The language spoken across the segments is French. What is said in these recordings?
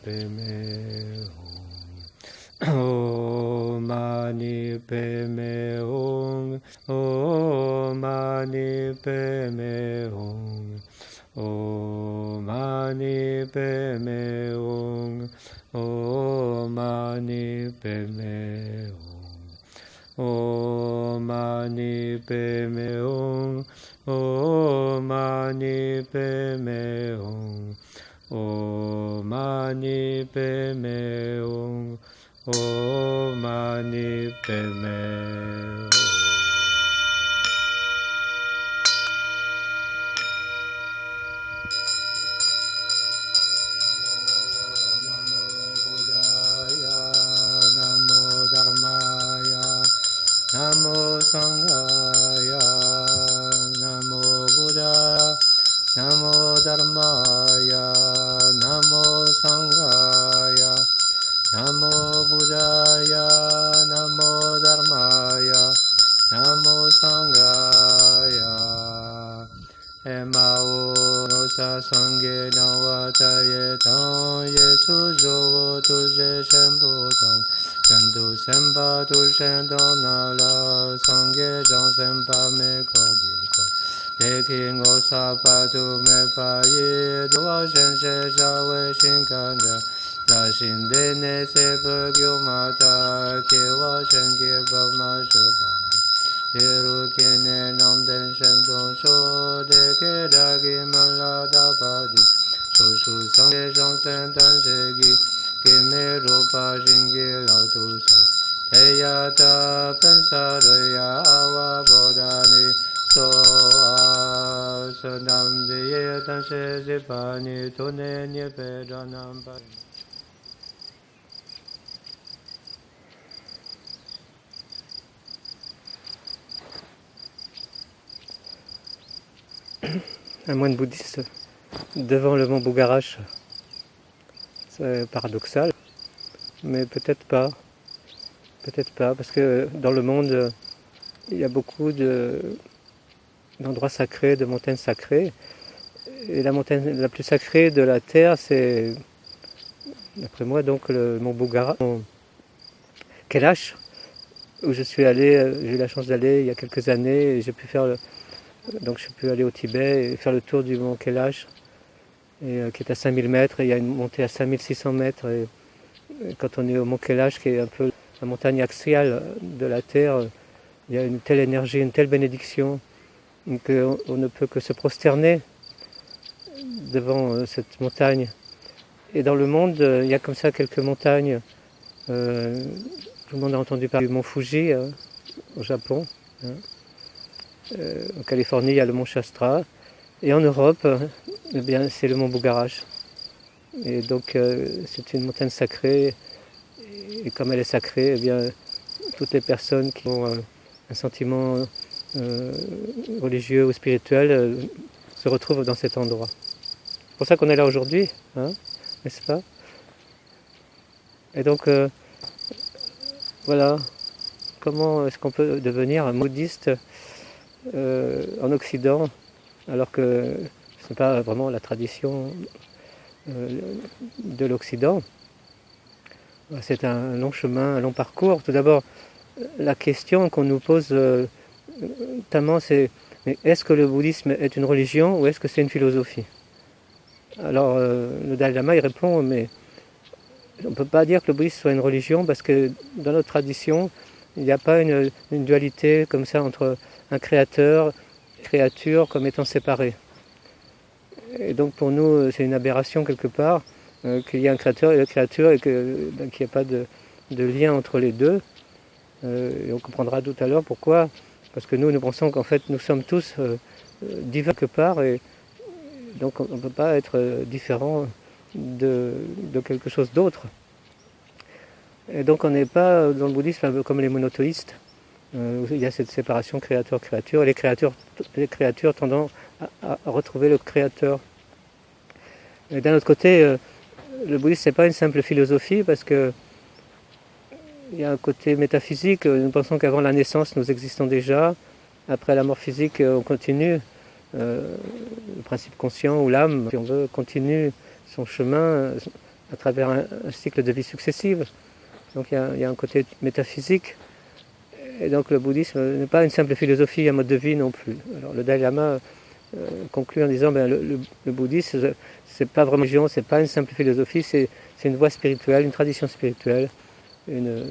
Padme Hum. Om Mani Padme Hum. Om Mani Padme Hum. Om Mani Padme Hum. Om Mani Padme Hum. Om Mani Padme Hum. Om Mani Padme Hum. Om Mani Padme Hum. Om Mani Padme Hum. Namo Sanghaya, Namo Buddhaya, Namo Dharmaya, Namo Sanghaya, Namo Buddhaya, Namo Dharmaya, Namo Sanghaya. Emao no sa sangye no wataye tong Yesu jowo tuje shenpo tong. Chandu sempa tu shendon na la sangye jang sempa me kogi kong. Deki ngo sa pa tu me pa yi duwa shen she sha wei shin kan de. La shin de ne se pe gyo ma ta ke wa shen ke pa ma shu pa. Yeru kene nam den shen don sho de ke da gi man la da pa di. Shu shu sangye jang sen tan she gi. Kime rupa jingi lao tu sa. Eyata pensa raya awa bodani. So asanam diye tan she zipani. Tune nye pedanam pa. Un moine bouddhiste devant le mont Bugarash. C'est paradoxal, mais peut-être pas, parce que dans le monde, il y a beaucoup d'endroits sacrés, de montagnes sacrées, et la montagne la plus sacrée de la Terre, c'est, d'après moi, donc le mont Bugara, Kailash, où je suis allé, j'ai eu la chance d'aller il y a quelques années, et j'ai pu faire, donc je suis aller au Tibet et faire le tour du mont Kailash, qui est à 5000 mètres, et il y a une montée à 5600 mètres. Et quand on est au mont Kailash, qui est un peu la montagne axiale de la Terre, il y a une telle énergie, une telle bénédiction, qu'on ne peut que se prosterner devant cette montagne. Et dans le monde, il y a comme ça quelques montagnes. Tout le monde a entendu parler du mont Fuji, au Japon. En Californie, il y a le mont Shastra. Et en Europe, eh bien, c'est le mont Bugarash. Et donc, c'est une montagne sacrée. Et comme elle est sacrée, eh bien, toutes les personnes qui ont un sentiment religieux ou spirituel se retrouvent dans cet endroit. C'est pour ça qu'on est là aujourd'hui, hein, n'est-ce pas? Et donc, voilà, comment est-ce qu'on peut devenir un bouddhiste en Occident, alors que ce n'est pas vraiment la tradition de l'Occident. C'est un long chemin, un long parcours. Tout d'abord, la question qu'on nous pose notamment, c'est est-ce que le bouddhisme est une religion ou est-ce que c'est une philosophie? Alors, le Dalai Lama, il répond, mais on ne peut pas dire que le bouddhisme soit une religion parce que dans notre tradition, il n'y a pas une dualité comme ça entre un créateur et une créature comme étant séparés. Et donc pour nous, c'est une aberration quelque part qu'il y ait un créateur et une créature et qu'il n'y ait pas de lien entre les deux. Et on comprendra tout à l'heure pourquoi. Parce que nous pensons qu'en fait, nous sommes tous divers quelque part et donc on ne peut pas être différent de quelque chose d'autre. Et donc on n'est pas dans le bouddhisme un peu comme les monothéistes. Il y a cette séparation créateur-créature, les créatures tendant à retrouver le créateur. Et d'un autre côté, le bouddhisme c'est pas une simple philosophie parce que il y a un côté métaphysique. Nous pensons qu'avant la naissance nous existons déjà, après la mort physique on continue. Le principe conscient ou l'âme, si on veut, continue son chemin à travers un cycle de vie successive. Donc il y a un côté métaphysique. Et donc le bouddhisme n'est pas une simple philosophie, un mode de vie non plus. Alors le Dalai Lama conclut en disant le bouddhisme, c'est pas vraiment une religion, c'est pas une simple philosophie, c'est une voie spirituelle, une tradition spirituelle, une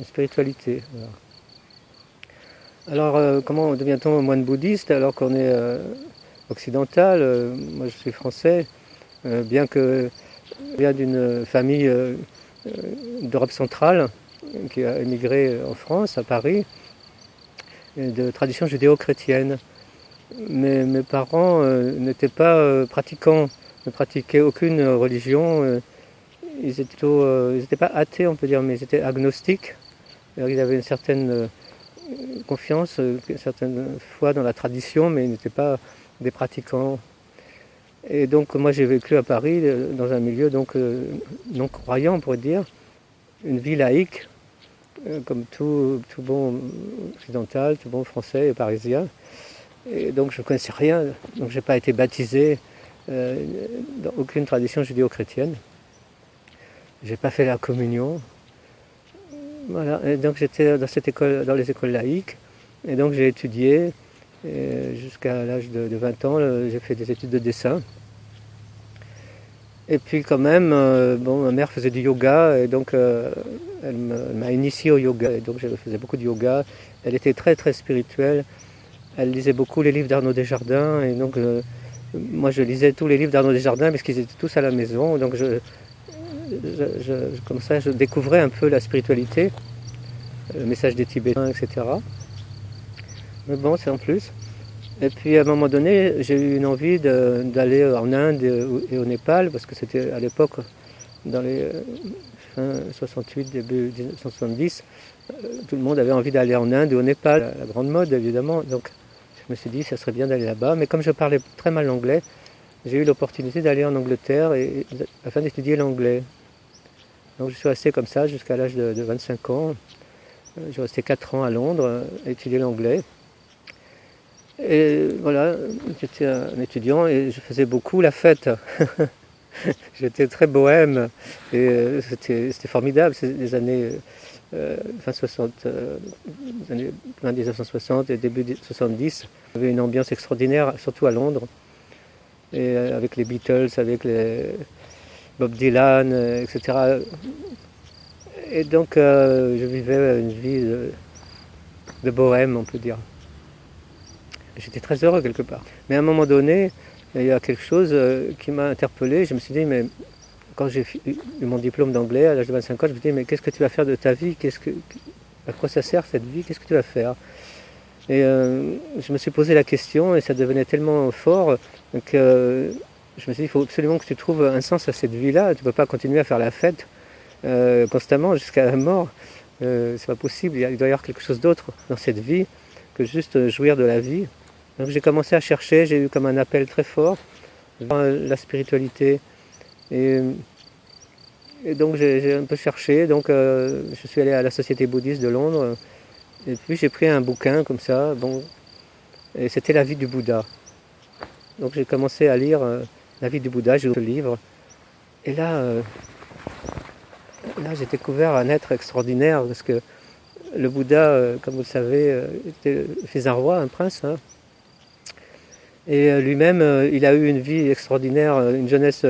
spiritualité. Voilà. Alors comment devient-on moine bouddhiste alors qu'on est occidental? Moi je suis français, bien que je viens d'une famille d'Europe centrale qui a émigré en France, à Paris, de tradition judéo-chrétienne. Mais mes parents n'étaient pas pratiquants, ne pratiquaient aucune religion. Ils n'étaient pas athées, on peut dire, mais ils étaient agnostiques. Alors, ils avaient une certaine confiance, une certaine foi dans la tradition, mais ils n'étaient pas des pratiquants. Et donc moi j'ai vécu à Paris dans un milieu donc non croyant, on pourrait dire, une vie laïque, comme tout bon occidental, tout bon français et parisien. Et donc je ne connaissais rien, donc je n'ai pas été baptisé dans aucune tradition judéo-chrétienne. Je n'ai pas fait la communion. Voilà, et donc j'étais dans cette école, dans les écoles laïques, et donc j'ai étudié, jusqu'à l'âge de 20 ans, j'ai fait des études de dessin. Et puis quand même, ma mère faisait du yoga, et donc elle m'a initié au yoga, et donc je faisais beaucoup de yoga. Elle était très très spirituelle, elle lisait beaucoup les livres d'Arnaud Desjardins, et donc moi je lisais tous les livres d'Arnaud Desjardins parce qu'ils étaient tous à la maison, donc comme ça je découvrais un peu la spiritualité, le message des Tibétains, etc. Mais bon, c'est en plus. Et puis à un moment donné, j'ai eu une envie d'aller en Inde et au Népal, parce que c'était à l'époque, dans les fin 68, début 1970, tout le monde avait envie d'aller en Inde et au Népal, la grande mode évidemment. Donc je me suis dit, ça serait bien d'aller là-bas. Mais comme je parlais très mal l'anglais, j'ai eu l'opportunité d'aller en Angleterre afin d'étudier l'anglais. Donc je suis resté comme ça jusqu'à l'âge de 25 ans. Je suis resté 4 ans à Londres à étudier l'anglais. Et voilà, j'étais un étudiant et je faisais beaucoup la fête. J'étais très bohème et c'était formidable. C'est les années fin 60, années 1960 et début 70. Il y avait une ambiance extraordinaire, surtout à Londres. Et avec les Beatles, avec les Bob Dylan, etc. Et donc je vivais une vie de bohème, on peut dire. J'étais très heureux quelque part. Mais à un moment donné, il y a quelque chose qui m'a interpellé. Je me suis dit, mais quand j'ai eu mon diplôme d'anglais à l'âge de 25 ans, je me suis dit, mais qu'est-ce que tu vas faire de ta vie? À quoi ça sert cette vie? Qu'est-ce que tu vas faire? Et je me suis posé la question et ça devenait tellement fort que je me suis dit, il faut absolument que tu trouves un sens à cette vie-là. Tu ne peux pas continuer à faire la fête constamment jusqu'à la mort. C'est pas possible. Il doit y avoir quelque chose d'autre dans cette vie que juste jouir de la vie. Donc j'ai commencé à chercher, j'ai eu comme un appel très fort vers la spiritualité. Et donc j'ai un peu cherché, donc je suis allé à la Société bouddhiste de Londres, et puis j'ai pris un bouquin comme ça, et c'était la vie du Bouddha. Donc j'ai commencé à lire la vie du Bouddha, j'ai lu le livre, et là j'ai découvert un être extraordinaire, parce que le Bouddha, comme vous le savez, était le fils d'un roi, un prince, hein. Et lui-même, il a eu une vie extraordinaire, une jeunesse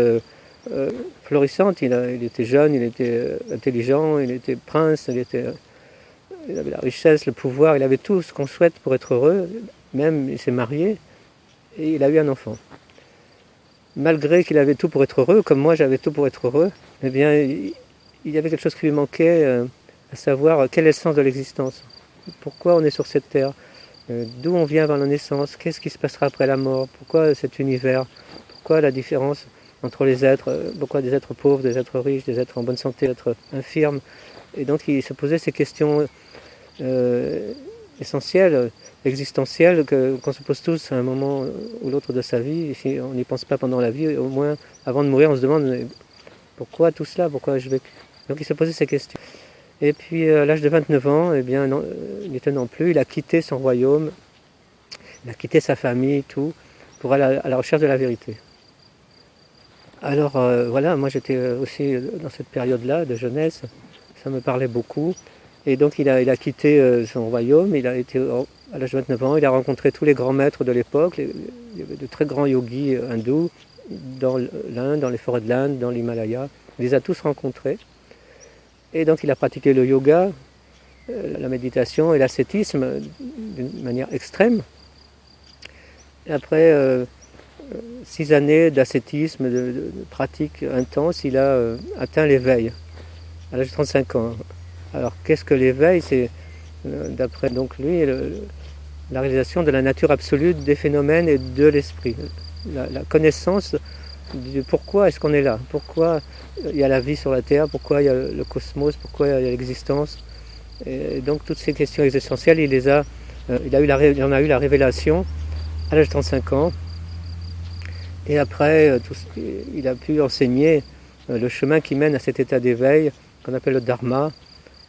florissante. Il était jeune, il était intelligent, il était prince, il avait la richesse, le pouvoir, il avait tout ce qu'on souhaite pour être heureux. Même, il s'est marié et il a eu un enfant. Malgré qu'il avait tout pour être heureux, comme moi j'avais tout pour être heureux, eh bien, il y avait quelque chose qui lui manquait, à savoir quel est le sens de l'existence. Pourquoi on est sur cette terre? D'où on vient avant la naissance? Qu'est-ce qui se passera après la mort? Pourquoi cet univers? Pourquoi la différence entre les êtres? Pourquoi des êtres pauvres, des êtres riches, des êtres en bonne santé, des êtres infirmes? Et donc il se posait ces questions essentielles, existentielles, qu'on se pose tous à un moment ou l'autre de sa vie. Et si on n'y pense pas pendant la vie, au moins avant de mourir, on se demande pourquoi tout cela? Pourquoi je vécu? Donc il se posait ces questions. Et puis à l'âge de 29 ans, eh bien, non, il n'étonnant plus, il a quitté son royaume, il a quitté sa famille, tout, pour aller à la recherche de la vérité. Alors voilà, moi j'étais aussi dans cette période-là de jeunesse, ça me parlait beaucoup. Et donc il a quitté son royaume, il a été à l'âge de 29 ans, il a rencontré tous les grands maîtres de l'époque. Il y avait de très grands yogis hindous dans l'Inde, dans les forêts de l'Inde, dans l'Himalaya. Il les a tous rencontrés. Et donc il a pratiqué le yoga, la méditation et l'ascétisme d'une manière extrême. Et après 6 années d'ascétisme, de pratique intense, il a atteint l'éveil à l'âge de 35 ans. Alors qu'est-ce que l'éveil? C'est, d'après donc lui, la réalisation de la nature absolue des phénomènes et de l'esprit. La connaissance du pourquoi est-ce qu'on est là, pourquoi il y a la vie sur la Terre, pourquoi il y a le cosmos, pourquoi il y a l'existence. Et donc toutes ces questions existentielles, il en a eu la révélation à l'âge de 35 ans. Et après, il a pu enseigner le chemin qui mène à cet état d'éveil qu'on appelle le Dharma,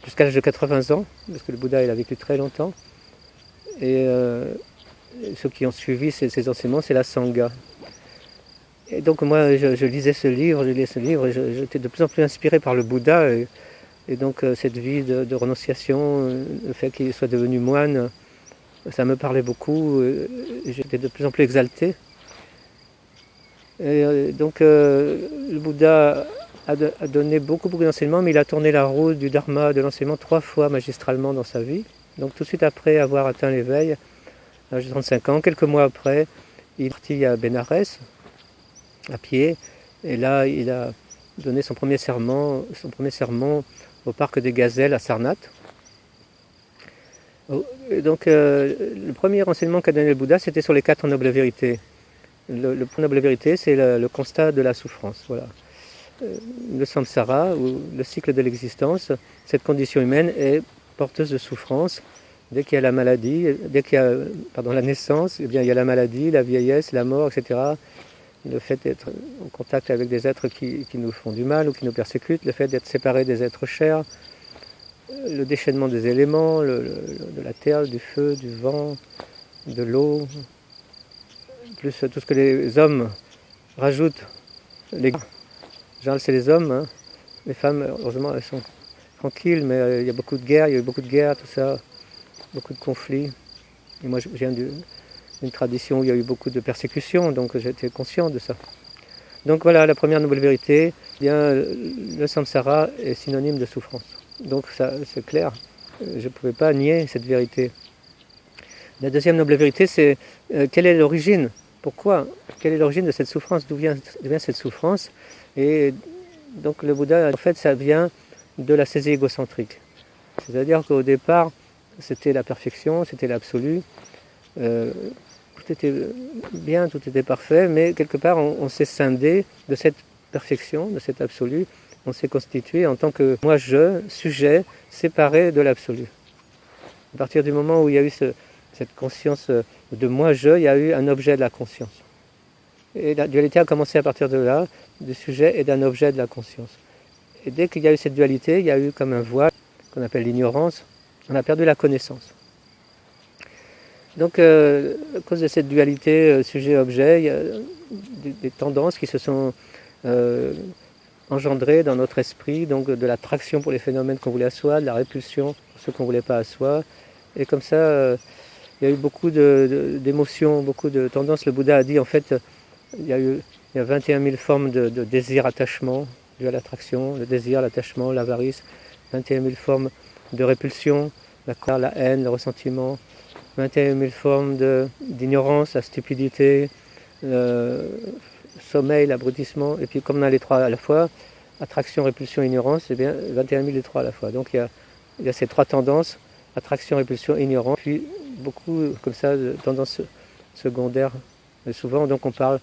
jusqu'à l'âge de 80 ans, parce que le Bouddha il a vécu très longtemps. Et ceux qui ont suivi ces enseignements, c'est la Sangha. Et donc moi, je lisais ce livre, et j'étais de plus en plus inspiré par le Bouddha. Et donc cette vie de renonciation, le fait qu'il soit devenu moine, ça me parlait beaucoup. J'étais de plus en plus exalté. Et donc le Bouddha a donné beaucoup d'enseignements, mais il a tourné la roue du Dharma, de l'enseignement 3 fois magistralement dans sa vie. Donc tout de suite après avoir atteint l'éveil, à l'âge de 35 ans, quelques mois après, il est parti à Bénarès, à pied, et là il a donné son premier sermon au parc des Gazelles à Sarnath. Et donc le premier enseignement qu'a donné le Bouddha, c'était sur les 4 nobles vérités. Le point noble vérité, c'est le constat de la souffrance. Voilà. Le samsara, ou le cycle de l'existence, cette condition humaine est porteuse de souffrance. Dès qu'il y a la maladie, dès qu'il y a la naissance, eh bien, il y a la maladie, la vieillesse, la mort, etc. Le fait d'être en contact avec des êtres qui nous font du mal ou qui nous persécutent, le fait d'être séparé des êtres chers, le déchaînement des éléments, de la terre, du feu, du vent, de l'eau, plus tout ce que les hommes rajoutent. Les gens, c'est les hommes, hein. Les femmes, heureusement, elles sont tranquilles, mais il y a beaucoup de guerres, il y a eu beaucoup de guerres, tout ça, beaucoup de conflits. Et moi, je viens d'une tradition où il y a eu beaucoup de persécutions, donc j'étais conscient de ça. Donc voilà, la première noble vérité, eh bien, le samsara est synonyme de souffrance. Donc ça, c'est clair, je ne pouvais pas nier cette vérité. La deuxième noble vérité, c'est quelle est l'origine? Pourquoi? Quelle est l'origine de cette souffrance? D'où vient cette souffrance? Et donc le Bouddha, en fait, ça vient de la saisie égocentrique. C'est-à-dire qu'au départ, c'était la perfection, c'était l'absolu. Tout était bien, tout était parfait, mais quelque part, on s'est scindé de cette perfection, de cet absolu. On s'est constitué en tant que moi-je, sujet, séparé de l'absolu. À partir du moment où il y a eu cette conscience de moi-je, il y a eu un objet de la conscience. Et la dualité a commencé à partir de là, du sujet et d'un objet de la conscience. Et dès qu'il y a eu cette dualité, il y a eu comme un voile qu'on appelle l'ignorance, on a perdu la connaissance. Donc à cause de cette dualité sujet-objet, il y a des tendances qui se sont engendrées dans notre esprit, donc de l'attraction pour les phénomènes qu'on voulait à soi, de la répulsion pour ceux qu'on ne voulait pas à soi. Et comme ça, il y a eu beaucoup d'émotions, beaucoup de tendances. Le Bouddha a dit, en fait, il y a 21 000 formes de désir, attachement, dû à l'attraction, le désir, l'attachement, l'avarice, 21 000 formes de répulsion, la colère, la haine, le ressentiment, 21 000 formes d'ignorance, la stupidité, le sommeil, l'abrutissement, et puis comme on a les 3 à la fois, attraction, répulsion, ignorance, c'est bien 21 000 les 3 à la fois. Donc il y a ces 3 tendances, attraction, répulsion, ignorance, puis beaucoup comme ça de tendances secondaires. Et souvent donc on parle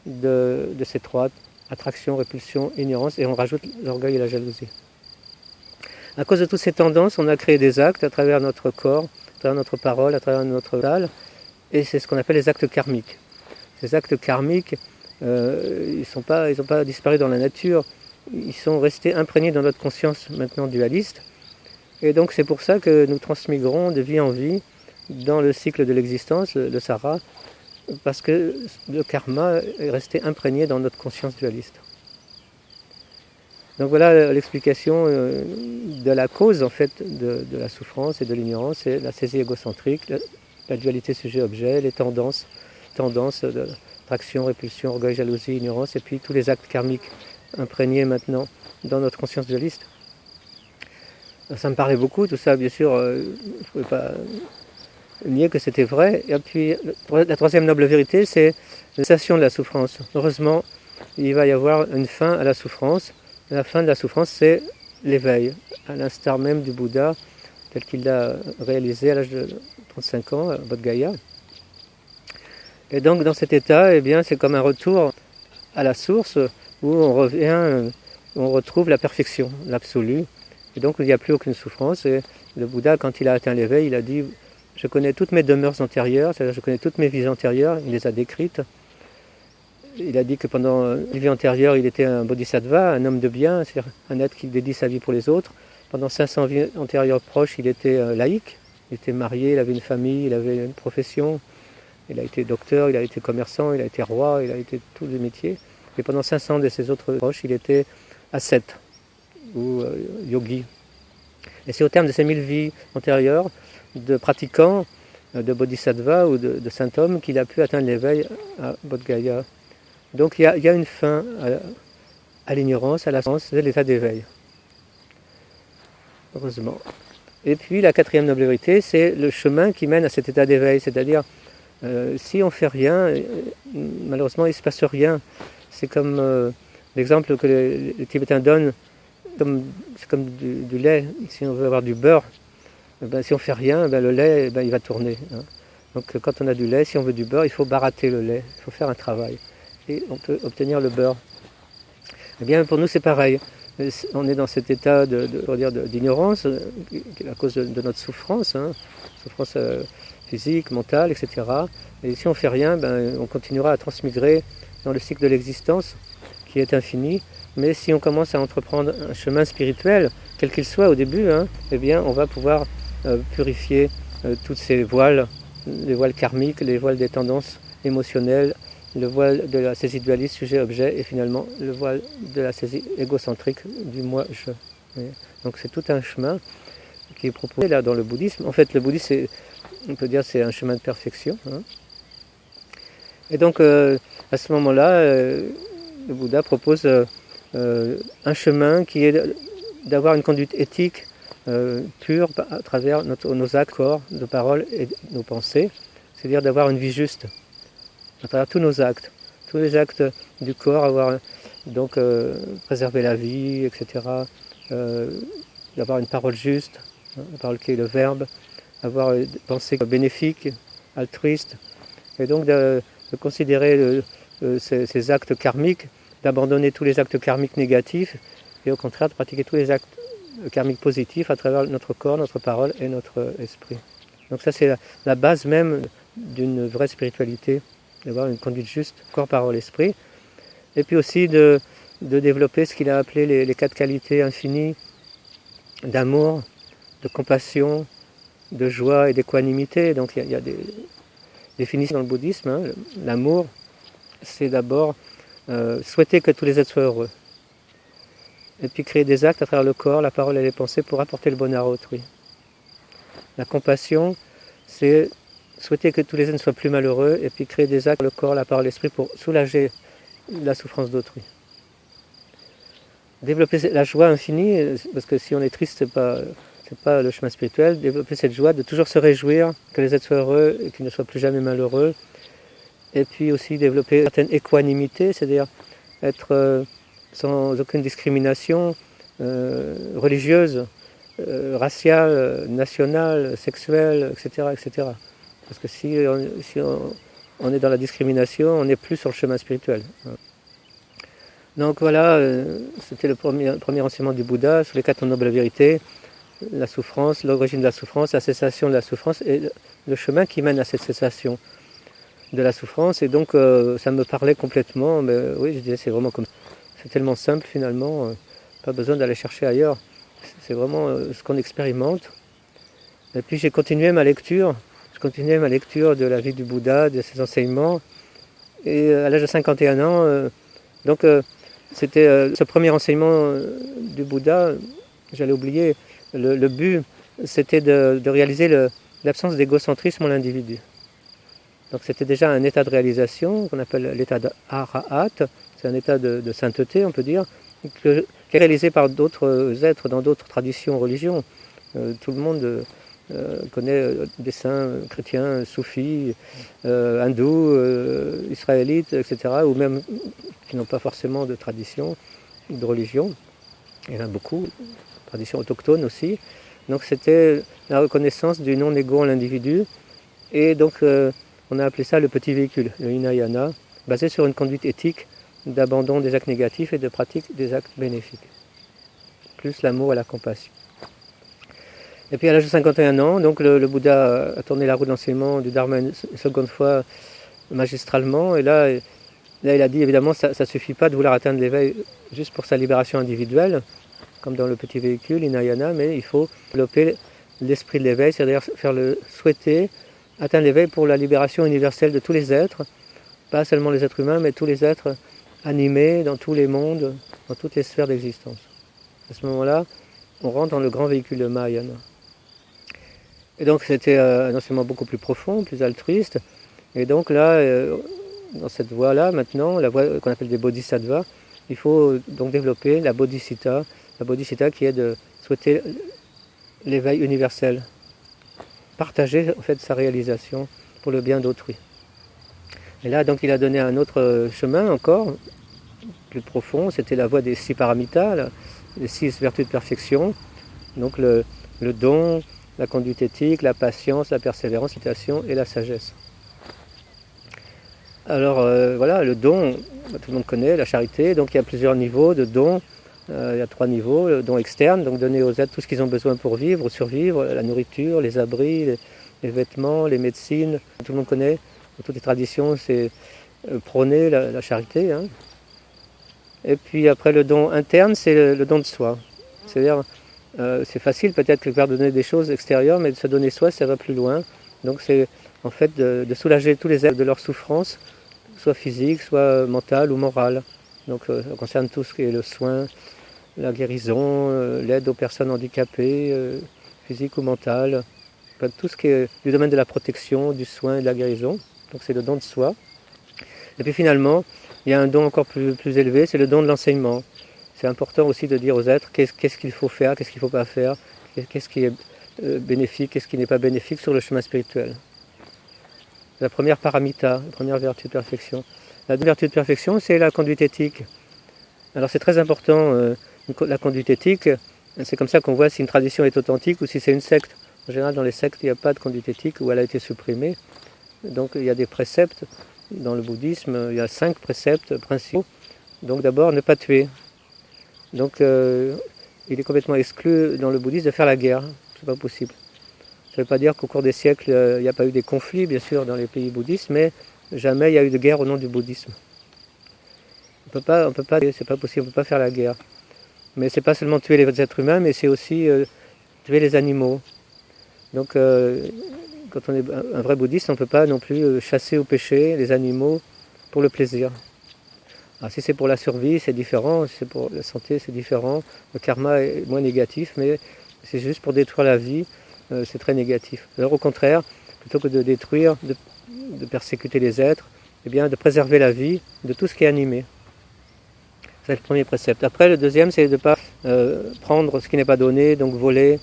de ces 3, attraction, répulsion, ignorance, et on rajoute l'orgueil et la jalousie. À cause de toutes ces tendances, on a créé des actes à travers notre corps, à travers notre parole, à travers notre mental, et c'est ce qu'on appelle les actes karmiques. Ces actes karmiques, ils n'ont pas disparu dans la nature, ils sont restés imprégnés dans notre conscience maintenant dualiste, et donc c'est pour ça que nous transmigrons de vie en vie dans le cycle de l'existence, le Sara, parce que le karma est resté imprégné dans notre conscience dualiste. Donc voilà l'explication de la cause en fait de la souffrance et de l'ignorance, c'est la saisie égocentrique, la dualité sujet-objet, les tendances de traction, répulsion, orgueil, jalousie, ignorance, et puis tous les actes karmiques imprégnés maintenant dans notre conscience dualiste. Ça me parlait beaucoup, tout ça, bien sûr, je ne pouvais pas nier que c'était vrai. Et puis la troisième noble vérité, c'est la cessation de la souffrance. Heureusement, il va y avoir une fin à la souffrance. La fin de la souffrance, c'est l'éveil, à l'instar même du Bouddha, tel qu'il l'a réalisé à l'âge de 35 ans, à Bodh Gaya. Et donc dans cet état, eh bien, c'est comme un retour à la source où on revient, on retrouve la perfection, l'absolu. Et donc il n'y a plus aucune souffrance. Et le Bouddha, quand il a atteint l'éveil, il a dit « Je connais toutes mes demeures antérieures, c'est-à-dire je connais toutes mes vies antérieures », il les a décrites. Il a dit que pendant une vie antérieure, il était un bodhisattva, un homme de bien, c'est-à-dire un être qui dédie sa vie pour les autres. Pendant 500 vies antérieures proches, il était laïque, il était marié, il avait une famille, il avait une profession. Il a été docteur, il a été commerçant, il a été roi, il a été tous les métiers. Et pendant 500 de ses autres proches, il était ascète ou yogi. Et c'est au terme de ces 1000 vies antérieures de pratiquants, de bodhisattva ou de saint homme qu'il a pu atteindre l'éveil à Bodh Gaya. Donc il y a une fin à l'ignorance, à la souffrance, c'est l'état d'éveil. Heureusement. Et puis la quatrième noble vérité, c'est le chemin qui mène à cet état d'éveil, c'est-à-dire si on ne fait rien, malheureusement il ne se passe rien. C'est comme l'exemple que les Tibétains donnent, c'est comme du lait. Si on veut avoir du beurre, si on ne fait rien, le lait il va tourner. Hein. Donc quand on a du lait, si on veut du beurre, il faut baratter le lait, il faut faire un travail. Et on peut obtenir le beurre. Eh bien pour nous c'est pareil. On est dans cet état d'ignorance, qui est la cause de notre souffrance, hein, souffrance physique, mentale, etc. Et si on ne fait rien, on continuera à transmigrer dans le cycle de l'existence qui est infini. Mais si on commence à entreprendre un chemin spirituel, quel qu'il soit au début, hein, eh bien on va pouvoir purifier toutes ces voiles, les voiles karmiques, les voiles des tendances émotionnelles, le voile de la saisie dualiste, sujet-objet, et finalement le voile de la saisie égocentrique du moi-je. Donc c'est tout un chemin qui est proposé là dans le bouddhisme. En fait, le bouddhisme, on peut dire, c'est un chemin de perfection. Hein. Et donc à ce moment-là, le Bouddha propose un chemin qui est d'avoir une conduite éthique pure à travers nos actes, corps, nos paroles et nos pensées, c'est-à-dire d'avoir une vie juste à travers tous nos actes, tous les actes du corps, donc préserver la vie, etc., d'avoir une parole juste, hein, la parole qui est le verbe, avoir une pensée bénéfique, altruiste, et donc de considérer ces actes karmiques, d'abandonner tous les actes karmiques négatifs, et au contraire de pratiquer tous les actes karmiques positifs à travers notre corps, notre parole et notre esprit. Donc ça c'est la base même d'une vraie spiritualité, d'avoir une conduite juste, corps, parole, esprit, et puis aussi de développer ce qu'il a appelé les 4 qualités infinies d'amour, de compassion, de joie et d'équanimité. Donc il y a des définitions dans le bouddhisme. Hein. L'amour, c'est d'abord souhaiter que tous les êtres soient heureux, et puis créer des actes à travers le corps, la parole et les pensées pour apporter le bonheur à autrui. La compassion, c'est souhaiter que tous les êtres soient plus malheureux, et puis créer des actes, le corps, la parole, l'esprit, pour soulager la souffrance d'autrui. Développer la joie infinie, parce que si on est triste, c'est pas le chemin spirituel. Développer cette joie de toujours se réjouir que les êtres soient heureux et qu'ils ne soient plus jamais malheureux. Et puis aussi développer une certaine équanimité, c'est-à-dire être sans aucune discrimination religieuse, raciale, nationale, sexuelle, etc., etc. Parce que si on est dans la discrimination, on n'est plus sur le chemin spirituel. Donc voilà, c'était le premier enseignement du Bouddha sur les 4 nobles vérités, la souffrance, l'origine de la souffrance, la cessation de la souffrance et le chemin qui mène à cette cessation de la souffrance. Et donc ça me parlait complètement, mais oui, je disais c'est vraiment comme ça. C'est tellement simple finalement, pas besoin d'aller chercher ailleurs. C'est vraiment ce qu'on expérimente. Et puis j'ai continué ma lecture. Je continuais ma lecture de la vie du Bouddha, de ses enseignements. Et à l'âge de 51 ans, c'était ce premier enseignement du Bouddha, j'allais oublier, le but, c'était de réaliser l'absence d'égocentrisme en l'individu. Donc c'était déjà un état de réalisation qu'on appelle l'état d'arahat, c'est un état de sainteté, on peut dire, qui est réalisé par d'autres êtres dans d'autres traditions, religions. Tout le monde connaît des saints chrétiens, soufis, hindous, israélites, etc., ou même qui n'ont pas forcément de tradition, de religion. Il y en a beaucoup, traditions autochtones aussi. Donc c'était la reconnaissance du non-égo en l'individu, et donc on a appelé ça le petit véhicule, le Hinayana, basé sur une conduite éthique d'abandon des actes négatifs et de pratique des actes bénéfiques, plus l'amour et la compassion. Et puis à l'âge de 51 ans, donc le Bouddha a tourné la roue de l'enseignement du Dharma une seconde fois magistralement, et là il a dit évidemment ça ne suffit pas de vouloir atteindre l'éveil juste pour sa libération individuelle, comme dans le petit véhicule, Hinayana, mais il faut développer l'esprit de l'éveil, c'est-à-dire faire le souhaiter, atteindre l'éveil pour la libération universelle de tous les êtres, pas seulement les êtres humains, mais tous les êtres animés dans tous les mondes, dans toutes les sphères d'existence. À ce moment-là, on rentre dans le grand véhicule de Mahayana. Et donc c'était un enseignement beaucoup plus profond, plus altruiste. Et donc là, dans cette voie-là, maintenant, la voie qu'on appelle des bodhisattvas, il faut donc développer la bodhicitta qui est de souhaiter l'éveil universel, partager en fait sa réalisation pour le bien d'autrui. Et là, donc, il a donné un autre chemin encore, plus profond, c'était la voie des 6 paramitas, les 6 vertus de perfection, donc le don, la conduite éthique, la patience, la persévérance, la méditation et la sagesse. Alors voilà, le don, tout le monde connaît, la charité, donc il y a plusieurs niveaux de dons. Il y a 3 niveaux, le don externe, donc donner aux êtres tout ce qu'ils ont besoin pour vivre ou survivre, la nourriture, les abris, les vêtements, les médecines, tout le monde connaît, dans toutes les traditions, c'est prôner la charité. Hein. Et puis après le don interne, c'est le don de soi. C'est-à-dire, c'est facile peut-être quelque part de donner des choses extérieures, mais de se donner soi, ça va plus loin. Donc c'est en fait de soulager tous les êtres de leur souffrance, soit physique, soit mentale ou morale. Donc ça concerne tout ce qui est le soin, la guérison, l'aide aux personnes handicapées, physiques ou mentales, tout ce qui est du domaine de la protection, du soin et de la guérison. Donc c'est le don de soi. Et puis finalement, il y a un don encore plus élevé, c'est le don de l'enseignement. C'est important aussi de dire aux êtres qu'est-ce qu'il faut faire, qu'est-ce qu'il ne faut pas faire, qu'est-ce qui est bénéfique, qu'est-ce qui n'est pas bénéfique sur le chemin spirituel. La première paramita, la première vertu de perfection. La deuxième vertu de perfection, c'est la conduite éthique. Alors c'est très important, la conduite éthique, c'est comme ça qu'on voit si une tradition est authentique ou si c'est une secte. En général, dans les sectes, il n'y a pas de conduite éthique ou elle a été supprimée. Donc il y a des préceptes. Dans le bouddhisme, il y a 5 préceptes principaux. Donc d'abord, ne pas tuer. Donc il est complètement exclu dans le bouddhisme de faire la guerre. C'est pas possible. Ça ne veut pas dire qu'au cours des siècles, il n'y a pas eu des conflits, bien sûr, dans les pays bouddhistes, mais jamais il y a eu de guerre au nom du bouddhisme. On peut pas, c'est pas possible, on ne peut pas faire la guerre. Mais c'est pas seulement tuer les êtres humains, mais c'est aussi tuer les animaux. Donc quand on est un vrai bouddhiste, on ne peut pas non plus chasser ou pêcher les animaux pour le plaisir. Alors, si c'est pour la survie, c'est différent, si c'est pour la santé, c'est différent. Le karma est moins négatif, mais c'est juste pour détruire la vie, c'est très négatif. Alors au contraire, plutôt que de détruire, de persécuter les êtres, eh bien de préserver la vie de tout ce qui est animé. C'est le premier précepte. Après, le deuxième, c'est de ne pas prendre ce qui n'est pas donné, donc voler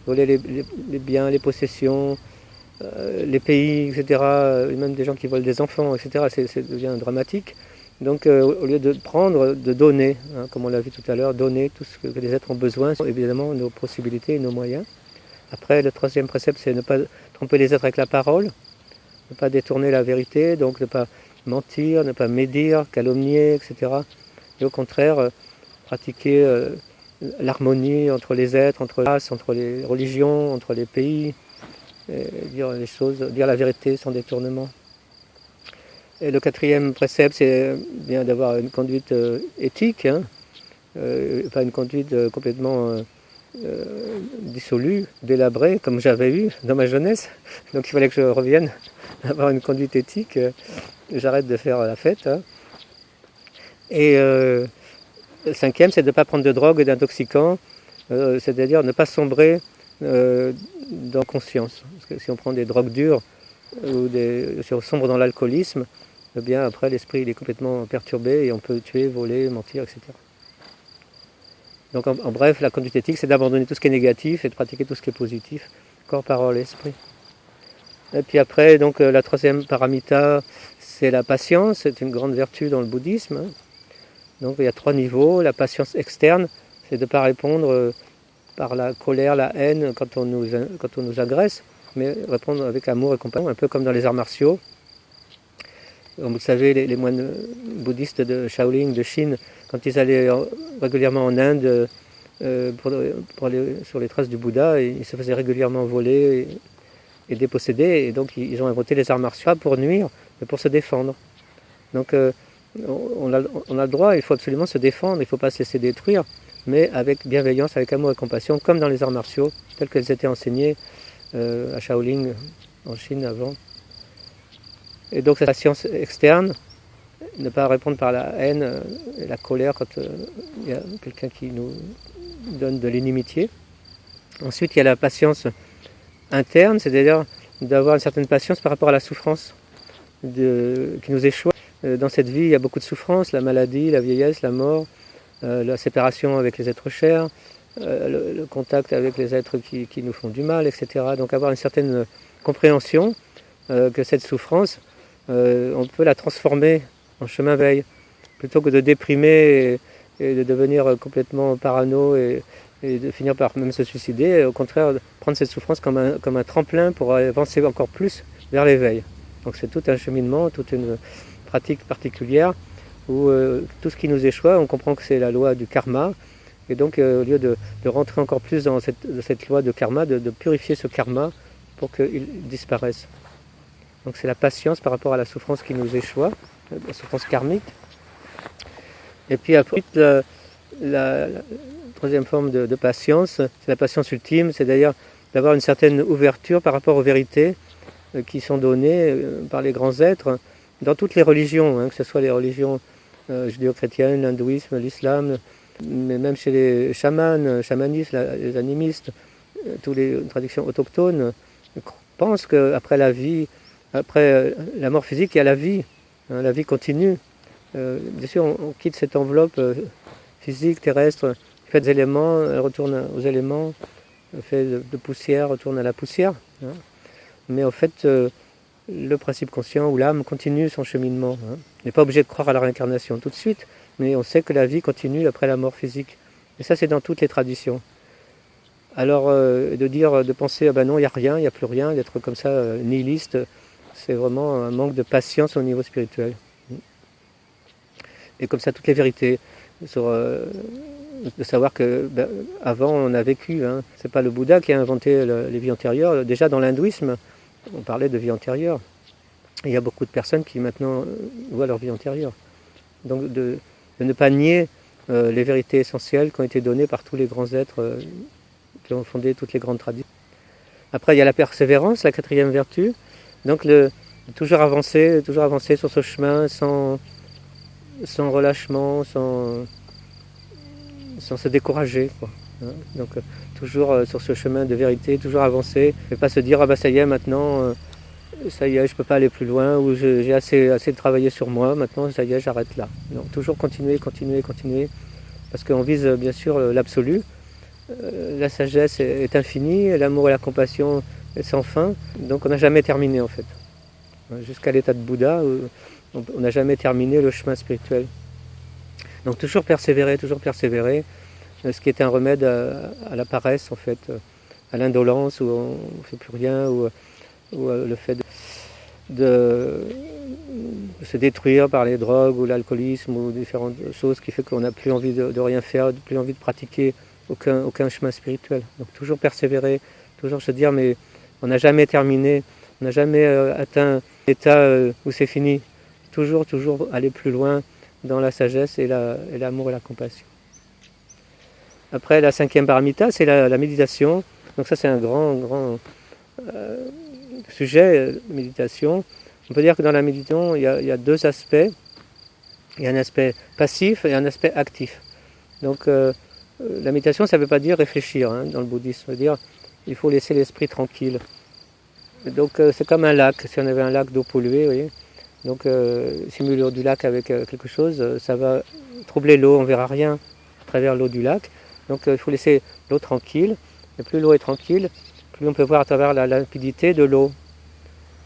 les biens, les possessions, les pays, etc. Et même des gens qui volent des enfants, etc. Ça devient dramatique. Donc au lieu de prendre, de donner, hein, comme on l'a vu tout à l'heure, donner tout ce que les êtres ont besoin, évidemment nos possibilités et nos moyens. Après, le troisième précepte, c'est ne pas tromper les êtres avec la parole, ne pas détourner la vérité, donc ne pas mentir, ne pas médire, calomnier, etc. Et au contraire, pratiquer l'harmonie entre les êtres, entre les races, entre les religions, entre les pays, et dire les choses, dire la vérité sans détournement. Et le quatrième précepte, c'est bien d'avoir une conduite éthique, hein, pas une conduite complètement dissolue, délabrée, comme j'avais eu dans ma jeunesse. Donc il fallait que je revienne à avoir une conduite éthique, j'arrête de faire la fête. Hein. Et Le cinquième, c'est de ne pas prendre de drogue et d'intoxicants, c'est-à-dire ne pas sombrer dans conscience. Parce que si on prend des drogues dures ou si on sombre dans l'alcoolisme, eh bien après l'esprit il est complètement perturbé et on peut tuer, voler, mentir, etc. Donc en bref, la conduite éthique, c'est d'abandonner tout ce qui est négatif et de pratiquer tout ce qui est positif, corps, parole, esprit. Et puis après, donc la troisième paramita, c'est la patience, c'est une grande vertu dans le bouddhisme. Donc il y a 3 niveaux. La patience externe, c'est de ne pas répondre par la colère, la haine quand on nous agresse, mais répondre avec amour et compassion, un peu comme dans les arts martiaux. Comme vous le savez, les moines bouddhistes de Shaolin, de Chine, quand ils allaient régulièrement en Inde pour aller sur les traces du Bouddha, ils se faisaient régulièrement voler et déposséder, et donc ils ont inventé les arts martiaux pas pour nuire, mais pour se défendre. Donc on a le droit, il faut absolument se défendre, il ne faut pas se laisser détruire, mais avec bienveillance, avec amour et compassion, comme dans les arts martiaux, tels qu'elles étaient enseignées à Shaolin, en Chine avant. Et donc cette patience externe, ne pas répondre par la haine et la colère quand il y a quelqu'un qui nous donne de l'inimitié. Ensuite, il y a la patience interne, c'est-à-dire d'avoir une certaine patience par rapport à la souffrance qui nous échoue. Dans cette vie, il y a beaucoup de souffrances, la maladie, la vieillesse, la mort, la séparation avec les êtres chers, le contact avec les êtres qui nous font du mal, etc. Donc avoir une certaine compréhension que cette souffrance, on peut la transformer en chemin veille, plutôt que de déprimer et de devenir complètement parano et de finir par même se suicider. Au contraire, prendre cette souffrance comme un tremplin pour avancer encore plus vers l'éveil. Donc c'est tout un cheminement, toute une pratique particulière où tout ce qui nous échoue, on comprend que c'est la loi du karma. Et donc au lieu de rentrer encore plus dans cette loi de karma, de purifier ce karma pour qu'il disparaisse. Donc c'est la patience par rapport à la souffrance qui nous échoue, la souffrance karmique. Et puis après, la troisième forme de patience, c'est la patience ultime, c'est d'ailleurs d'avoir une certaine ouverture par rapport aux vérités qui sont données par les grands êtres dans toutes les religions, que ce soit les religions judéo-chrétiennes, l'hindouisme, l'islam, mais même chez les chamans, chamanistes, les animistes, toutes les traditions autochtones pensent qu'après la vie, après la mort physique, il y a la vie continue. Bien sûr, on quitte cette enveloppe physique, terrestre, fait des éléments, elle retourne aux éléments, fait de poussière, retourne à la poussière. Mais en fait, le principe conscient ou l'âme continue son cheminement. On n'est pas obligé de croire à la réincarnation tout de suite, mais on sait que la vie continue après la mort physique. Et ça, c'est dans toutes les traditions. Alors, de penser, ah ben non, il n'y a rien, il n'y a plus rien, d'être comme ça, nihiliste, c'est vraiment un manque de patience au niveau spirituel. Et comme ça, toutes les vérités sur de savoir que avant on a vécu, c'est pas le Bouddha qui a inventé les vies antérieures. Déjà dans l'hindouisme, on parlait de vie antérieure. Il y a beaucoup de personnes qui maintenant voient leur vie antérieure. Donc de ne pas nier les vérités essentielles qui ont été données par tous les grands êtres qui ont fondé toutes les grandes traditions. Après il y a la persévérance, la quatrième vertu. Donc toujours avancer sur ce chemin sans relâchement, sans se décourager, quoi. Donc toujours sur ce chemin de vérité, toujours avancer, et pas se dire ah bah ça y est maintenant, ça y est je peux pas aller plus loin, ou j'ai assez travaillé sur moi, maintenant ça y est j'arrête là. Donc toujours continuer, parce qu'on vise bien sûr l'absolu. La sagesse est infinie, l'amour et la compassion est sans fin, donc on n'a jamais terminé en fait. Jusqu'à l'état de Bouddha, on n'a jamais terminé le chemin spirituel. Donc toujours persévérer, ce qui est un remède à la paresse en fait, à l'indolence où on ne fait plus rien, ou le fait de se détruire par les drogues ou l'alcoolisme ou différentes choses qui fait qu'on n'a plus envie de rien faire, plus envie de pratiquer aucun chemin spirituel. Donc toujours persévérer, toujours se dire mais on n'a jamais terminé, on n'a jamais atteint l'état où c'est fini. Toujours aller plus loin dans la sagesse et l'amour et la compassion. Après, la cinquième paramita, c'est la méditation. Donc ça, c'est un grand sujet, méditation. On peut dire que dans la méditation, il y a deux aspects. Il y a un aspect passif et un aspect actif. Donc la méditation, ça ne veut pas dire réfléchir dans le bouddhisme, ça veut dire il faut laisser l'esprit tranquille. Donc c'est comme un lac, si on avait un lac d'eau polluée, vous voyez. Donc simuler l'eau du lac avec quelque chose, ça va troubler l'eau, on ne verra rien à travers l'eau du lac. Donc il faut laisser l'eau tranquille, et plus l'eau est tranquille, plus on peut voir à travers la limpidité de l'eau.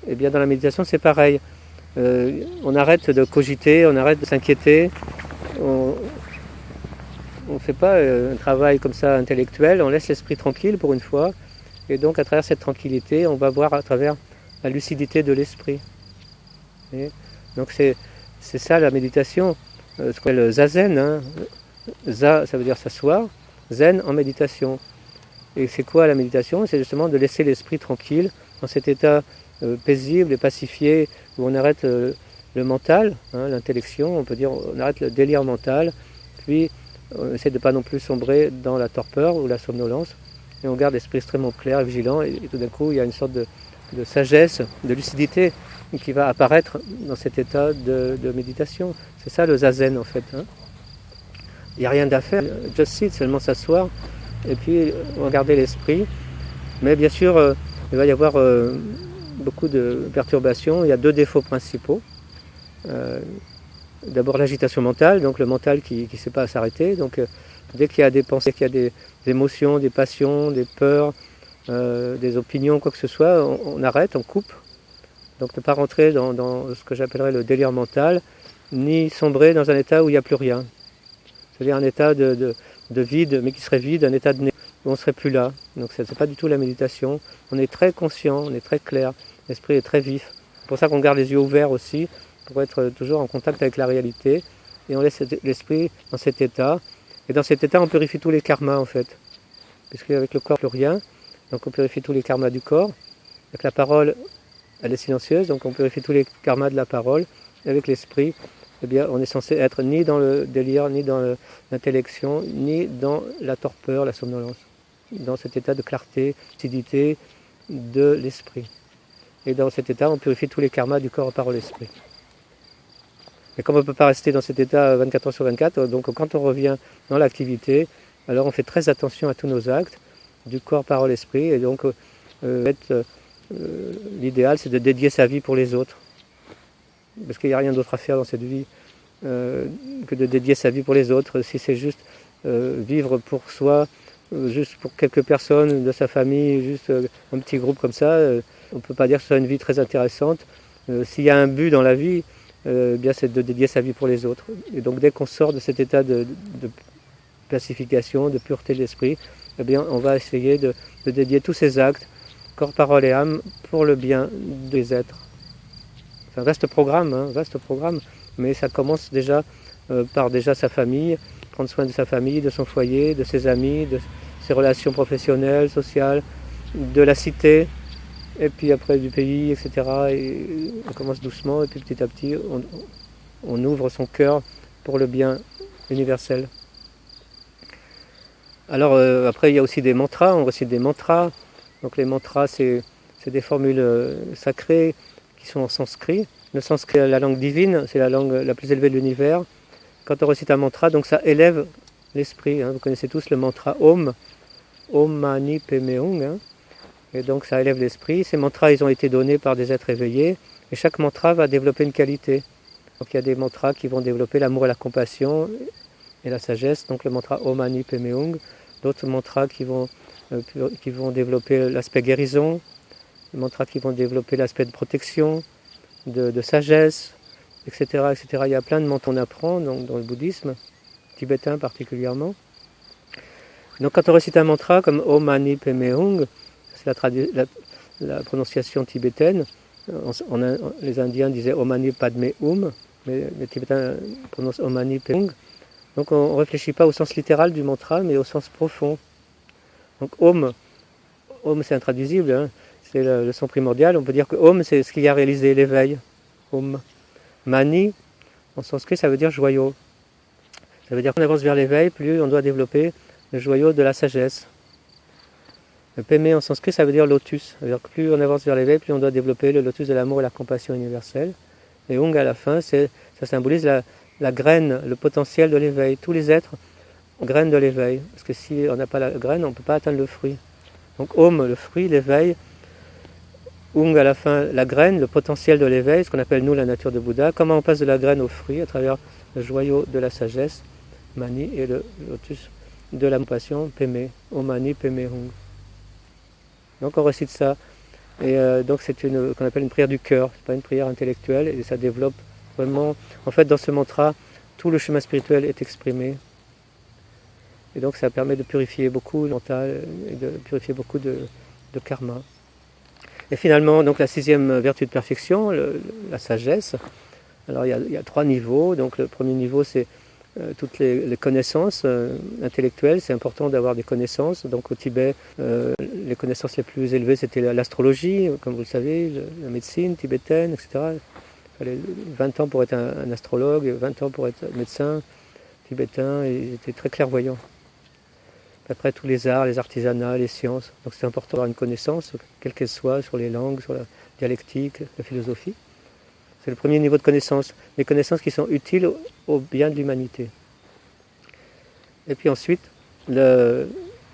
Et bien dans la méditation c'est pareil, on arrête de cogiter, on arrête de s'inquiéter, on ne fait pas un travail comme ça intellectuel, on laisse l'esprit tranquille pour une fois, et donc à travers cette tranquillité, on va voir à travers la lucidité de l'esprit. Donc c'est ça la méditation, ce qu'on appelle zazen. Za, ça veut dire s'asseoir, zen en méditation. Et c'est quoi la méditation? C'est justement de laisser l'esprit tranquille, dans cet état paisible et pacifié, où on arrête le mental, l'intellection, on peut dire on arrête le délire mental, puis on essaie de ne pas non plus sombrer dans la torpeur ou la somnolence, et on garde l'esprit extrêmement clair et vigilant, et tout d'un coup il y a une sorte de sagesse, de lucidité qui va apparaître dans cet état de méditation. C'est ça le zazen en fait. Il n'y a rien à faire, just sit, seulement s'asseoir, et puis regarder l'esprit. Mais bien sûr, il va y avoir beaucoup de perturbations. Il y a deux défauts principaux. D'abord l'agitation mentale, donc le mental qui ne sait pas s'arrêter. Donc dès qu'il y a des pensées, qu'il y a des émotions, des passions, des peurs, des opinions, quoi que ce soit, on arrête, on coupe. Donc ne pas rentrer dans ce que j'appellerais le délire mental, ni sombrer dans un état où il n'y a plus rien. C'est-à-dire un état de vide, mais qui serait vide, un état de néant, où on ne serait plus là. Donc ce n'est pas du tout la méditation. On est très conscient, on est très clair, l'esprit est très vif. C'est pour ça qu'on garde les yeux ouverts aussi, pour être toujours en contact avec la réalité. Et on laisse l'esprit dans cet état. Et dans cet état, on purifie tous les karmas en fait. Puisqu'avec le corps, plus rien. Donc on purifie tous les karmas du corps. Avec la parole, elle est silencieuse, donc on purifie tous les karmas de la parole. Et avec l'esprit, eh bien, on est censé être ni dans le délire, ni dans l'intellection, ni dans la torpeur, la somnolence. Dans cet état de clarté, lucidité de l'esprit. Et dans cet état, on purifie tous les karmas du corps, parole, esprit. Et comme on ne peut pas rester dans cet état 24 heures sur 24, donc quand on revient dans l'activité, alors on fait très attention à tous nos actes, du corps, parole, esprit. Et donc, l'idéal, c'est de dédier sa vie pour les autres. Parce qu'il n'y a rien d'autre à faire dans cette vie que de dédier sa vie pour les autres. Si c'est juste vivre pour soi, juste pour quelques personnes de sa famille, juste un petit groupe comme ça, on ne peut pas dire que ce soit une vie très intéressante. S'il y a un but dans la vie, bien c'est de dédier sa vie pour les autres. Et donc dès qu'on sort de cet état de pacification, de pureté de l'esprit, eh bien on va essayer de dédier tous ses actes, corps, parole et âme, pour le bien des êtres. C'est un vaste programme, mais ça commence déjà par déjà sa famille, prendre soin de sa famille, de son foyer, de ses amis, de ses relations professionnelles, sociales, de la cité, et puis après du pays, etc. Et on commence doucement, et puis petit à petit, on ouvre son cœur pour le bien universel. Alors après, il y a aussi des mantras, on récite des mantras. Donc les mantras, c'est des formules sacrées qui sont en sanskrit. Le sanskrit, la langue divine, c'est la langue la plus élevée de l'univers. Quand on récite un mantra, donc ça élève l'esprit. Vous connaissez tous le mantra Om, Om Mani Padme Hum. Et donc ça élève l'esprit. Ces mantras, ils ont été donnés par des êtres éveillés. Et chaque mantra va développer une qualité. Donc il y a des mantras qui vont développer l'amour et la compassion et la sagesse. Donc le mantra Om Mani Padme Hum. D'autres mantras qui vont développer l'aspect guérison. Les mantras qui vont développer l'aspect de protection, de sagesse, etc., etc. Il y a plein de mantras qu'on apprend dans le bouddhisme, tibétain particulièrement. Donc quand on récite un mantra comme Om Mani Padme Hum, c'est la prononciation tibétaine. Les Indiens disaient Om Mani Padme Hum, mais les Tibétains prononcent Om Mani Padme Hum. Donc on ne réfléchit pas au sens littéral du mantra, mais au sens profond. Donc Om c'est intraduisible, c'est le son primordial. On peut dire que Om, c'est ce qui a réalisé l'éveil. Om. Mani, en sanskrit, ça veut dire joyau. Ça veut dire qu'on avance vers l'éveil, plus on doit développer le joyau de la sagesse. Le Padme en sanskrit, ça veut dire lotus. Ça veut dire que plus on avance vers l'éveil, plus on doit développer le lotus de l'amour et la compassion universelle. Et Hung, à la fin, ça symbolise la graine, le potentiel de l'éveil. Tous les êtres graine de l'éveil. Parce que si on n'a pas la graine, on ne peut pas atteindre le fruit. Donc Om, le fruit, l'éveil. Ung, à la fin, la graine, le potentiel de l'éveil, ce qu'on appelle nous la nature de Bouddha. Comment on passe de la graine au fruit à travers le joyau de la sagesse, Mani, et le lotus de la compassion, Peme, Omani, Peme, Hung. Donc on récite ça. Et donc c'est qu'on appelle une prière du cœur, c'est pas une prière intellectuelle, et ça développe vraiment. En fait, dans ce mantra, tout le chemin spirituel est exprimé. Et donc ça permet de purifier beaucoup le mental et de purifier beaucoup de karma. Et finalement, donc la 6e vertu de perfection, la sagesse. Alors il y a 3 niveaux. Donc le premier niveau, c'est toutes les connaissances intellectuelles. C'est important d'avoir des connaissances. Donc au Tibet, les connaissances les plus élevées, c'était l'astrologie, comme vous le savez, la médecine tibétaine, etc. Il fallait 20 ans pour être un astrologue, 20 ans pour être médecin tibétain, et ils étaient très clairvoyants. Après, tous les arts, les artisanats, les sciences. Donc c'est important d'avoir une connaissance, quelle qu'elle soit, sur les langues, sur la dialectique, la philosophie. C'est le premier niveau de connaissance. Les connaissances qui sont utiles au bien de l'humanité. Et puis ensuite, la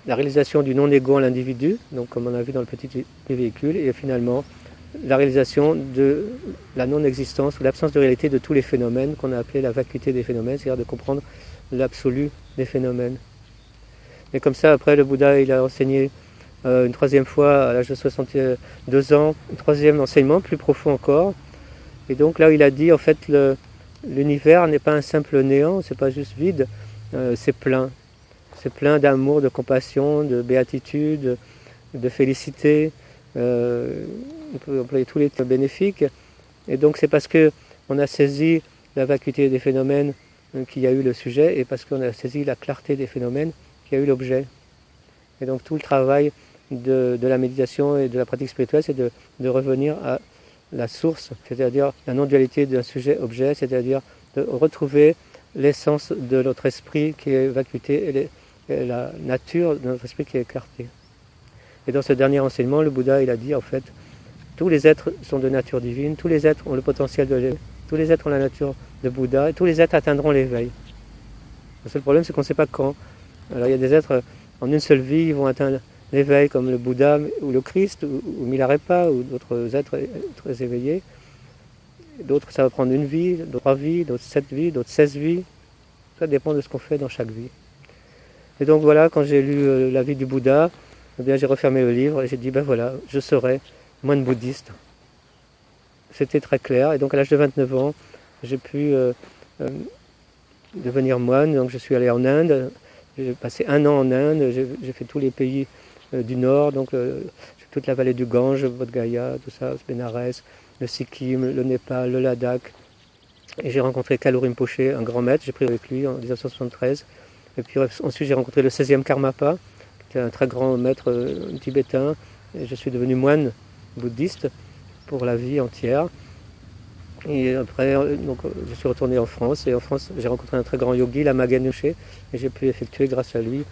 réalisation du non-égo en l'individu, donc comme on a vu dans le petit véhicule, et finalement, la réalisation de la non-existence ou l'absence de réalité de tous les phénomènes, qu'on a appelé la vacuité des phénomènes, c'est-à-dire de comprendre l'absolu des phénomènes. Et comme ça, après, le Bouddha, il a enseigné une 3e fois à l'âge de 62 ans, un 3e enseignement, plus profond encore. Et donc là, il a dit, en fait, l'univers n'est pas un simple néant, c'est pas juste vide, c'est plein. C'est plein d'amour, de compassion, de béatitude, de félicité. On peut employer tous les termes bénéfiques. Et donc c'est parce qu'on a saisi la vacuité des phénomènes qu'il y a eu le sujet, et parce qu'on a saisi la clarté des phénomènes qu'il y a eu l'objet. Et donc tout le travail de la méditation et de la pratique spirituelle, c'est de revenir à la source, c'est-à-dire la non-dualité d'un sujet-objet, c'est-à-dire de retrouver l'essence de notre esprit qui est vacuité et la nature de notre esprit qui est clarté. Et dans ce dernier enseignement, le Bouddha, il a dit en fait, tous les êtres sont de nature divine, tous les êtres ont le potentiel de l'éveil, tous les êtres ont la nature de Bouddha, et tous les êtres atteindront l'éveil. Le seul problème, c'est qu'on ne sait pas quand. Alors il y a des êtres, en une seule vie, ils vont atteindre l'éveil comme le Bouddha ou le Christ ou Milarepa ou d'autres êtres très éveillés. D'autres, ça va prendre une vie, d'autres 3 vies, d'autres 7 vies, d'autres 16 vies. Ça dépend de ce qu'on fait dans chaque vie. Et donc voilà, quand j'ai lu la vie du Bouddha, eh bien, j'ai refermé le livre et j'ai dit, ben voilà, je serai moine bouddhiste. C'était très clair. Et donc à l'âge de 29 ans, j'ai pu devenir moine. Donc je suis allé en Inde. J'ai passé 1 an en Inde. J'ai fait tous les pays du Nord. Donc toute la vallée du Gange, Bodh Gaya, tout ça, Bénarès, le Sikkim, le Népal, le Ladakh. Et j'ai rencontré Kalu Rinpoche, un grand maître. J'ai pris avec lui en 1973. Et puis ensuite j'ai rencontré le 16e Karmapa, qui est un très grand maître tibétain. Et je suis devenu moine bouddhiste pour la vie entière. Et après, donc, je suis retourné en France. Et en France, j'ai rencontré un très grand yogi, Lama Ganushe. Et j'ai pu effectuer, grâce à lui,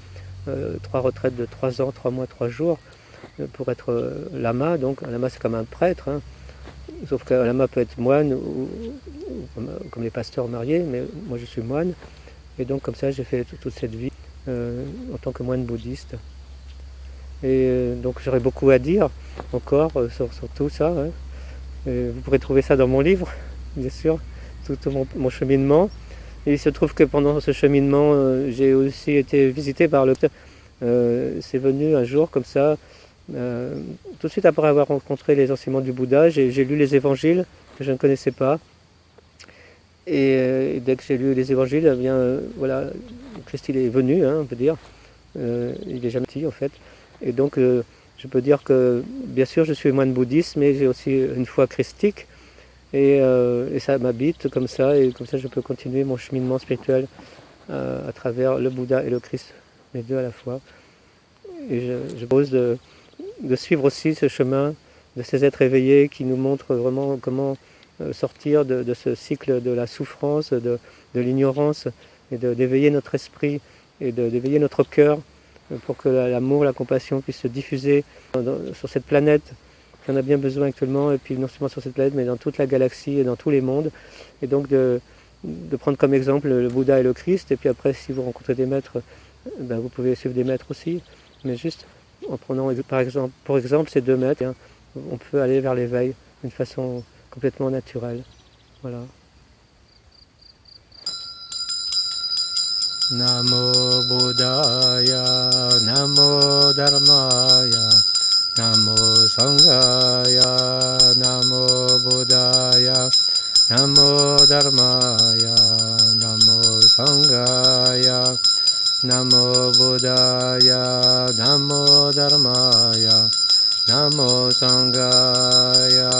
3 retraites de 3 ans, 3 mois, 3 jours pour être lama. Donc un lama, c'est comme un prêtre. Hein. Sauf qu'un lama peut être moine ou comme les pasteurs mariés. Mais moi, je suis moine. Et donc comme ça, j'ai fait toute cette vie en tant que moine bouddhiste. Et donc j'aurais beaucoup à dire encore sur tout ça. Hein. Vous pourrez trouver ça dans mon livre, bien sûr, tout mon cheminement. Et il se trouve que pendant ce cheminement, j'ai aussi été visité par le... c'est venu un jour comme ça, tout de suite après avoir rencontré les enseignements du Bouddha, j'ai lu les évangiles que je ne connaissais pas. Et dès que j'ai lu les évangiles, eh bien, voilà, Christ il est venu, hein, on peut dire. Il n'est jamais petit en fait. Et donc je peux dire que bien sûr je suis moine bouddhiste, mais j'ai aussi une foi christique. Et ça m'habite comme ça, et comme ça je peux continuer mon cheminement spirituel à travers le Bouddha et le Christ, les deux à la fois. Et je propose de suivre aussi ce chemin de ces êtres éveillés qui nous montrent vraiment comment sortir de ce cycle de la souffrance, de l'ignorance, et d'éveiller notre esprit et d'éveiller notre cœur pour que l'amour, la compassion puisse se diffuser sur cette planète qui en a bien besoin actuellement, et puis non seulement sur cette planète, mais dans toute la galaxie et dans tous les mondes. Et donc de de prendre comme exemple le Bouddha et le Christ, et puis après, si vous rencontrez des maîtres, ben, vous pouvez suivre des maîtres aussi, mais juste en prenant pour exemple ces deux maîtres, hein, on peut aller vers l'éveil d'une façon complètement naturelle. Voilà. Namo Buddhaya, Namo Dharmaya, Namo Sanghaya, Namo Buddhaya, Namo Dharmaya, Namo Sanghaya, Namo Buddhaya, Namo Dharmaya, Namo Sanghaya.